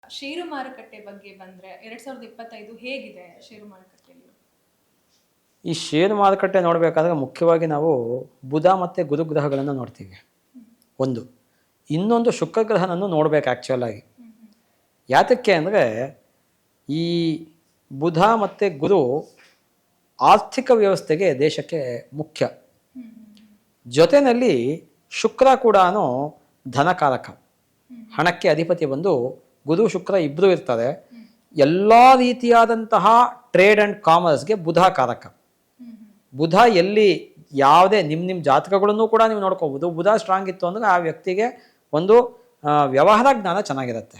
ಷೇರು ಮಾರುಕಟ್ಟೆ ಬಗ್ಗೆ ಬಂದ್ರೆ 2025 ಹೇಗಿದೆ ಷೇರು ಮಾರುಕಟ್ಟೆಯಲ್ಲಿ? ಈ ಷೇರು ಮಾರುಕಟ್ಟೆ ನೋಡಬೇಕಾದ್ರೆ ಮುಖ್ಯವಾಗಿ ನಾವು ಬುಧ ಮತ್ತು ಗುರು ಗ್ರಹಗಳನ್ನು ನೋಡ್ತೀವಿ. ಒಂದು ಇನ್ನೊಂದು ಶುಕ್ರ ಗ್ರಹನನ್ನು ನೋಡಬೇಕು ಆ್ಯಕ್ಚುಲ್ ಆಗಿ. ಯಾತಕ್ಕೆ ಅಂದರೆ ಈ ಬುಧ ಮತ್ತು ಗುರು ಆರ್ಥಿಕ ವ್ಯವಸ್ಥೆಗೆ ದೇಶಕ್ಕೆ ಮುಖ್ಯ. ಜೊತೆಯಲ್ಲಿ ಶುಕ್ರ ಕೂಡ ಧನಕಾರಕ, ಹಣಕ್ಕೆ ಅಧಿಪತಿ ಬಂದು ಗುರು ಶುಕ್ರ ಇಬ್ಬರು ಇರ್ತಾರೆ. ಎಲ್ಲ ರೀತಿಯಾದಂತಹ ಟ್ರೇಡ್ ಆ್ಯಂಡ್ ಕಾಮರ್ಸ್ಗೆ ಬುಧ ಕಾರಕ. ಬುಧ ಎಲ್ಲಿ ಯಾವುದೇ ನಿಮ್ಮ ಜಾತಕಗಳನ್ನು ಕೂಡ ನೀವು ನೋಡ್ಕೋಬೋದು. ಬುಧ ಸ್ಟ್ರಾಂಗ್ ಇತ್ತು ಅಂದರೆ ಆ ವ್ಯಕ್ತಿಗೆ ಒಂದು ವ್ಯವಹಾರ ಜ್ಞಾನ ಚೆನ್ನಾಗಿರುತ್ತೆ.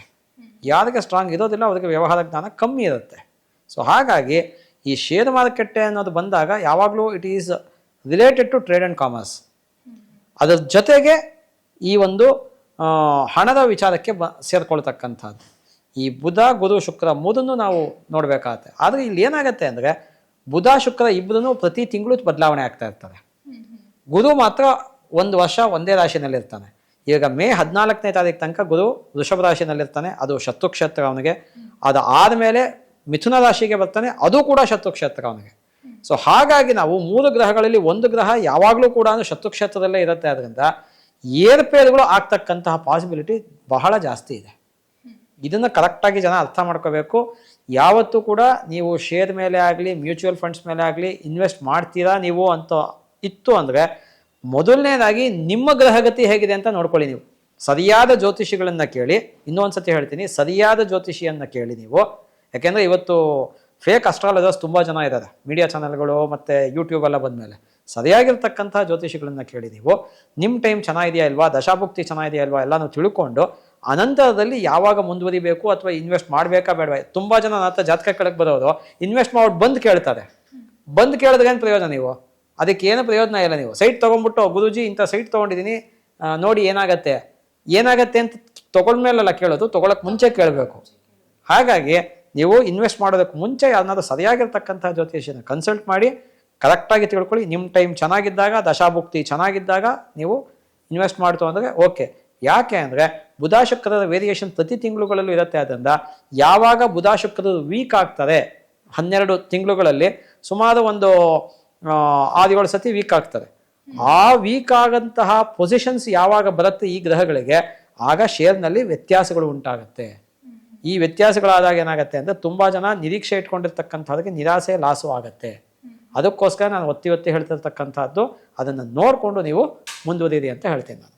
ಯಾರಿಗೆ ಸ್ಟ್ರಾಂಗ್ ಇರೋದಿಲ್ಲ ಅವರಿಗೆ ವ್ಯವಹಾರ ಜ್ಞಾನ ಕಮ್ಮಿ ಇರುತ್ತೆ. ಸೊ ಹಾಗಾಗಿ ಈ ಶೇರ್ ಮಾರುಕಟ್ಟೆ ಅನ್ನೋದು ಬಂದಾಗ ಯಾವಾಗಲೂ it is related to trade and commerce. ಅದರ ಜೊತೆಗೆ ಈ ಒಂದು ಹಣದ ವಿಚಾರಕ್ಕೆ ಸೇರ್ಕೊಳ್ತಕ್ಕಂಥದ್ದು. ಈ ಬುಧ ಗುರು ಶುಕ್ರ ಮೂರನ್ನು ನಾವು ನೋಡಬೇಕಾಗತ್ತೆ. ಆದರೆ ಇಲ್ಲಿ ಏನಾಗುತ್ತೆ ಅಂದರೆ ಬುಧ ಶುಕ್ರ ಇಬ್ಬರೂ ಪ್ರತಿ ತಿಂಗಳು ಬದಲಾವಣೆ ಆಗ್ತಾ ಇರ್ತಾರೆ. ಗುರು ಮಾತ್ರ ಒಂದು ವರ್ಷ ಒಂದೇ ರಾಶಿನಲ್ಲಿರ್ತಾನೆ. ಈಗ ಮೇ 14ನೇ ತಾರೀಕು ತನಕ ಗುರು ವೃಷಭ ರಾಶಿನಲ್ಲಿರ್ತಾನೆ, ಅದು ಶತ್ರು ಕ್ಷೇತ್ರ ಅವನಿಗೆ. ಅದು ಆದಮೇಲೆ ಮಿಥುನ ರಾಶಿಗೆ ಬರ್ತಾನೆ, ಅದು ಕೂಡ ಶತ್ರು ಕ್ಷೇತ್ರ ಅವನಿಗೆ. ಸೊ ಹಾಗಾಗಿ ನಾವು 3 ಗ್ರಹಗಳಲ್ಲಿ ಒಂದು ಗ್ರಹ ಯಾವಾಗಲೂ ಕೂಡ ಶತ್ರು ಕ್ಷೇತ್ರದಲ್ಲೇ ಇರುತ್ತೆ. ಅದರಿಂದ ಏರ್ಪೇರುಗಳು ಆಗ್ತಕ್ಕಂತಹ ಪಾಸಿಬಿಲಿಟಿ ಬಹಳ ಜಾಸ್ತಿ ಇದೆ. ಇದನ್ನು ಕರೆಕ್ಟಾಗಿ ಜನ ಅರ್ಥ ಮಾಡ್ಕೋಬೇಕು. ಯಾವತ್ತೂ ಕೂಡ ನೀವು ಶೇರ್ ಮೇಲೆ ಆಗಲಿ ಮ್ಯೂಚುವಲ್ ಫಂಡ್ಸ್ ಮೇಲೆ ಆಗಲಿ ಇನ್ವೆಸ್ಟ್ ಮಾಡ್ತೀರಾ ನೀವು ಅಂತ ಇತ್ತು ಅಂದರೆ ಮೊದಲನೇದಾಗಿ ನಿಮ್ಮ ಗ್ರಹಗತಿ ಹೇಗಿದೆ ಅಂತ ನೋಡ್ಕೊಳ್ಳಿ. ನೀವು ಸರಿಯಾದ ಜ್ಯೋತಿಷಿಗಳನ್ನು ಕೇಳಿ. ಇನ್ನೊಂದು ಸತಿ ಹೇಳ್ತೀನಿ, ಸರಿಯಾದ ಜ್ಯೋತಿಷಿಯನ್ನು ಕೇಳಿ ನೀವು. ಯಾಕೆಂದರೆ ಇವತ್ತು ಫೇಕ್ ಅಸ್ಟ್ರಾಲಜರ್ಸ್ ತುಂಬ ಜನ ಇದ್ದಾರೆ ಮೀಡಿಯಾ ಚಾನಲ್ಗಳು ಮತ್ತು ಯೂಟ್ಯೂಬೆಲ್ಲ ಬಂದಮೇಲೆ. ಸರಿಯಾಗಿರ್ತಕ್ಕಂಥ ಜ್ಯೋತಿಷಿಗಳನ್ನು ಕೇಳಿ ನೀವು. ನಿಮ್ಮ ಟೈಮ್ ಚೆನ್ನಾಗಿದೆಯಾ ಇಲ್ವಾ, ದಶಾಭುಕ್ತಿ ಚೆನ್ನಾಗಿದೆಯಾ ಇಲ್ವಾ ಎಲ್ಲನೂ ತಿಳ್ಕೊಂಡು ಅನಂತರದಲ್ಲಿ ಯಾವಾಗ ಮುಂದುವರಿಬೇಕು ಅಥವಾ ಇನ್ವೆಸ್ಟ್ ಮಾಡಬೇಕಾ ಬೇಡವಾ. ತುಂಬ ಜನ ನನ್ನ ಜಾತಕ ಕೆಳಗೆ ಬರೋರು ಇನ್ವೆಸ್ಟ್ ಮಾಡಿ ಬಂದು ಕೇಳ್ತಾರೆ. ಬಂದು ಕೇಳಿದ್ರೆ ಏನು ಪ್ರಯೋಜನ? ನೀವು ಅದಕ್ಕೆ ಏನು ಪ್ರಯೋಜನ ಇಲ್ಲ. ನೀವು ಸೈಟ್ ತೊಗೊಂಡ್ಬಿಟ್ಟು ಗುರುಜಿ ಇಂಥ ಸೈಟ್ ತೊಗೊಂಡಿದ್ದೀನಿ ನೋಡಿ ಏನಾಗತ್ತೆ ಅಂತ ತೊಗೊಂಡ್ಮೇಲೆಲ್ಲ ಕೇಳೋದು, ತೊಗೊಳಕ್ಕೆ ಮುಂಚೆ ಕೇಳಬೇಕು. ಹಾಗಾಗಿ ನೀವು ಇನ್ವೆಸ್ಟ್ ಮಾಡೋದಕ್ಕೆ ಮುಂಚೆ ಯಾರನ್ನಾದ್ರೂ ಸರಿಯಾಗಿರ್ತಕ್ಕಂಥ ಜ್ಯೋತಿಷಿನ ಕನ್ಸಲ್ಟ್ ಮಾಡಿ ಕರೆಕ್ಟಾಗಿ ತಿಳ್ಕೊಳ್ಳಿ. ನಿಮ್ಮ ಟೈಮ್ ಚೆನ್ನಾಗಿದ್ದಾಗ, ದಶಾಭುಕ್ತಿ ಚೆನ್ನಾಗಿದ್ದಾಗ ನೀವು ಇನ್ವೆಸ್ಟ್ ಮಾಡ್ತು ಅಂದರೆ ಓಕೆ. ಯಾಕೆ ಅಂದರೆ ಬುಧ ಶುಕ್ರದ ವೇರಿಯೇಷನ್ ಪ್ರತಿ ತಿಂಗಳುಗಳಲ್ಲೂ ಇರುತ್ತೆ. ಅದರಿಂದ ಯಾವಾಗ ಬುಧ ಶುಕ್ರರು ವೀಕ್ ಆಗ್ತಾರೆ 12 ತಿಂಗಳುಗಳಲ್ಲಿ ಸುಮಾರು ಒಂದು 6-7 ಸತಿ ವೀಕ್ ಆಗ್ತಾರೆ. ಆ ವೀಕ್ ಆಗಂತಹ ಪೊಸಿಷನ್ಸ್ ಯಾವಾಗ ಬರುತ್ತೆ ಈ ಗ್ರಹಗಳಿಗೆ, ಆಗ ಶೇರ್ನಲ್ಲಿ ವ್ಯತ್ಯಾಸಗಳು ಉಂಟಾಗುತ್ತೆ. ಈ ವ್ಯತ್ಯಾಸಗಳಾದಾಗ ಏನಾಗುತ್ತೆ ಅಂದರೆ ತುಂಬ ಜನ ನಿರೀಕ್ಷೆ ಇಟ್ಕೊಂಡಿರ್ತಕ್ಕಂಥದ್ದಕ್ಕೆ ನಿರಾಸೆ ಲಾಸು ಆಗುತ್ತೆ. ಅದಕ್ಕೋಸ್ಕರ ನಾನು ಒತ್ತಿ ಹೇಳ್ತಿರ್ತಕ್ಕಂಥದ್ದು ಅದನ್ನು ನೋಡಿಕೊಂಡು ನೀವು ಮುಂದುವರಿಯಿರಿ ಅಂತ ಹೇಳ್ತೀನಿ ನಾನು.